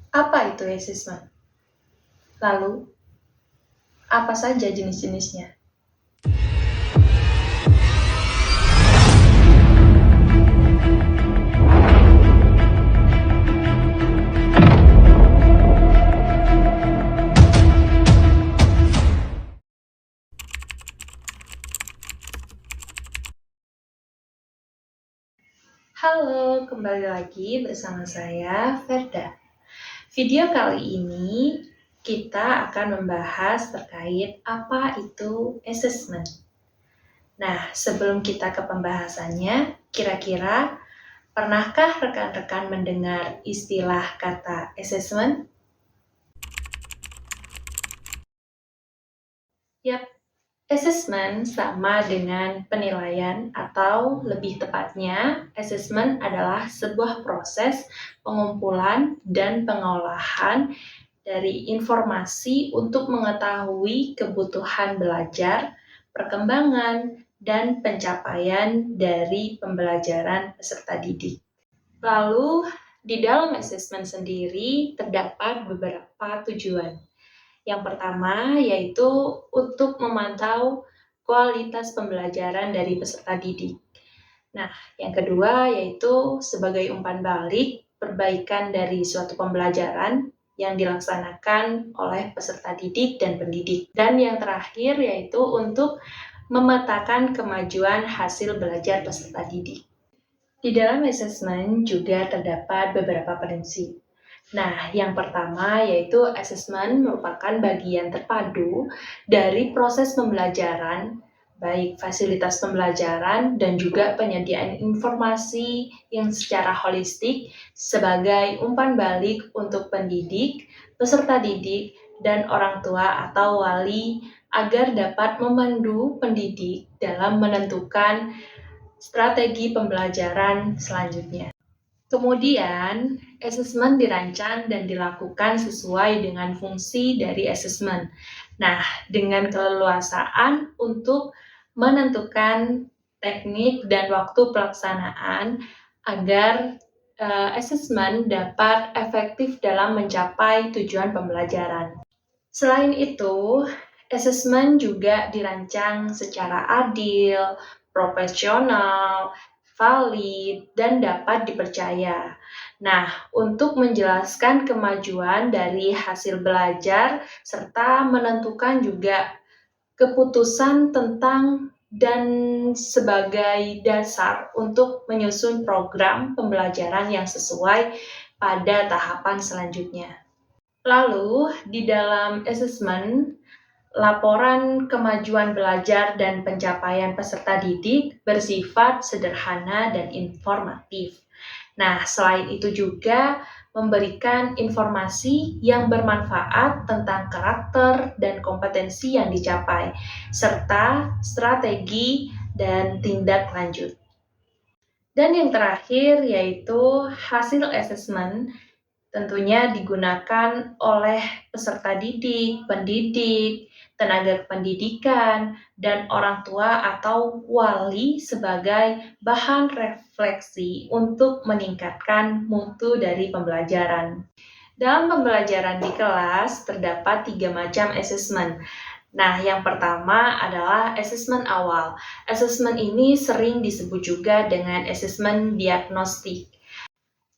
Apa itu assessment? Lalu, apa saja jenis-jenisnya? Halo, kembali lagi bersama saya, Ferda. Video kali ini kita akan membahas terkait apa itu assessment. Nah, sebelum kita ke pembahasannya, kira-kira pernahkah rekan-rekan mendengar istilah kata assessment? Yap, assessment sama dengan penilaian atau lebih tepatnya, assessment adalah sebuah proses pengumpulan dan pengolahan dari informasi untuk mengetahui kebutuhan belajar, perkembangan, dan pencapaian dari pembelajaran peserta didik. Lalu, di dalam assessment sendiri terdapat beberapa tujuan. Yang pertama yaitu untuk memantau kualitas pembelajaran dari peserta didik. Nah, yang kedua yaitu sebagai umpan balik perbaikan dari suatu pembelajaran yang dilaksanakan oleh peserta didik dan pendidik. Dan yang terakhir yaitu untuk memetakan kemajuan hasil belajar peserta didik. Di dalam assessment juga terdapat beberapa prinsip. Nah, yang pertama yaitu assessment merupakan bagian terpadu dari proses pembelajaran, baik fasilitas pembelajaran dan juga penyediaan informasi yang secara holistik sebagai umpan balik untuk pendidik, peserta didik, dan orang tua atau wali agar dapat memandu pendidik dalam menentukan strategi pembelajaran selanjutnya. Kemudian, assessment dirancang dan dilakukan sesuai dengan fungsi dari assessment. Nah, dengan keleluasaan untuk menentukan teknik dan waktu pelaksanaan agar assessment dapat efektif dalam mencapai tujuan pembelajaran. Selain itu, assessment juga dirancang secara adil, profesional, valid, dan dapat dipercaya. Nah, untuk menjelaskan kemajuan dari hasil belajar serta menentukan juga keputusan tentang dan sebagai dasar untuk menyusun program pembelajaran yang sesuai pada tahapan selanjutnya. Lalu, di dalam assessment, laporan kemajuan belajar dan pencapaian peserta didik bersifat sederhana dan informatif. Nah, selain itu juga memberikan informasi yang bermanfaat tentang karakter dan kompetensi yang dicapai, serta strategi dan tindak lanjut. Dan yang terakhir yaitu hasil assessment tentunya digunakan oleh peserta didik, pendidik, tenaga pendidikan, dan orang tua atau wali sebagai bahan refleksi untuk meningkatkan mutu dari pembelajaran. Dalam pembelajaran di kelas terdapat 3 macam assessment. Nah, yang pertama adalah assessment awal. Assessment ini sering disebut juga dengan assessment diagnostik.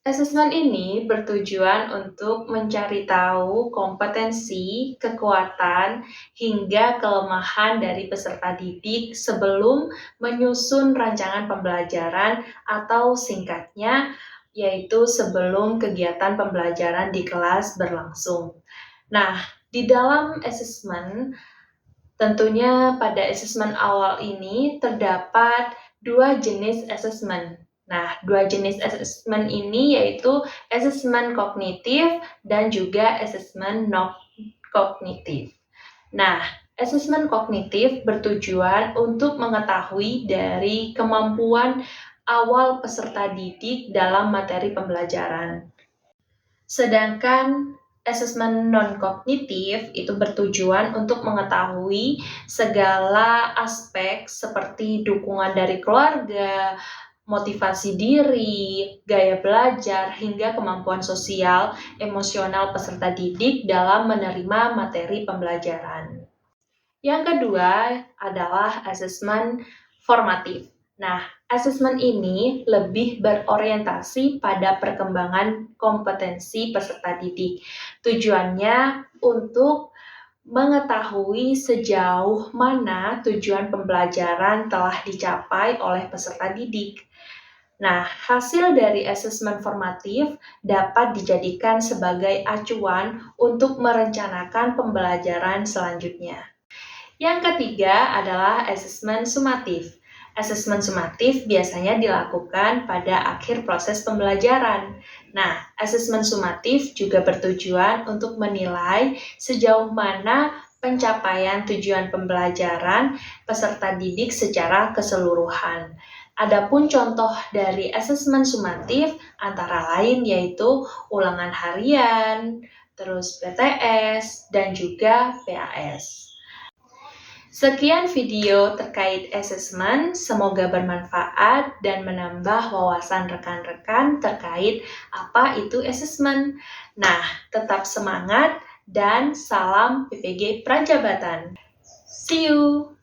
Asesmen ini bertujuan untuk mencari tahu kompetensi, kekuatan, hingga kelemahan dari peserta didik sebelum menyusun rancangan pembelajaran atau singkatnya, yaitu sebelum kegiatan pembelajaran di kelas berlangsung. Nah, di dalam asesmen, tentunya pada asesmen awal ini terdapat 2 jenis asesmen. Nah, 2 jenis asesmen ini yaitu asesmen kognitif dan juga asesmen non-kognitif. Nah, asesmen kognitif bertujuan untuk mengetahui dari kemampuan awal peserta didik dalam materi pembelajaran. Sedangkan asesmen non-kognitif itu bertujuan untuk mengetahui segala aspek seperti dukungan dari keluarga, motivasi diri, gaya belajar, hingga kemampuan sosial, emosional peserta didik dalam menerima materi pembelajaran. Yang kedua adalah asesmen formatif. Nah, asesmen ini lebih berorientasi pada perkembangan kompetensi peserta didik. Tujuannya untuk mengetahui sejauh mana tujuan pembelajaran telah dicapai oleh peserta didik. Nah, hasil dari asesmen formatif dapat dijadikan sebagai acuan untuk merencanakan pembelajaran selanjutnya. Yang ketiga adalah asesmen sumatif. Asesmen sumatif biasanya dilakukan pada akhir proses pembelajaran. Nah, asesmen sumatif juga bertujuan untuk menilai sejauh mana pencapaian tujuan pembelajaran peserta didik secara keseluruhan. Adapun contoh dari asesmen sumatif antara lain yaitu ulangan harian, terus PTS, dan juga PAS. Sekian video terkait asesmen, semoga bermanfaat dan menambah wawasan rekan-rekan terkait apa itu asesmen. Nah, tetap semangat dan salam PPG Prajabatan. See you!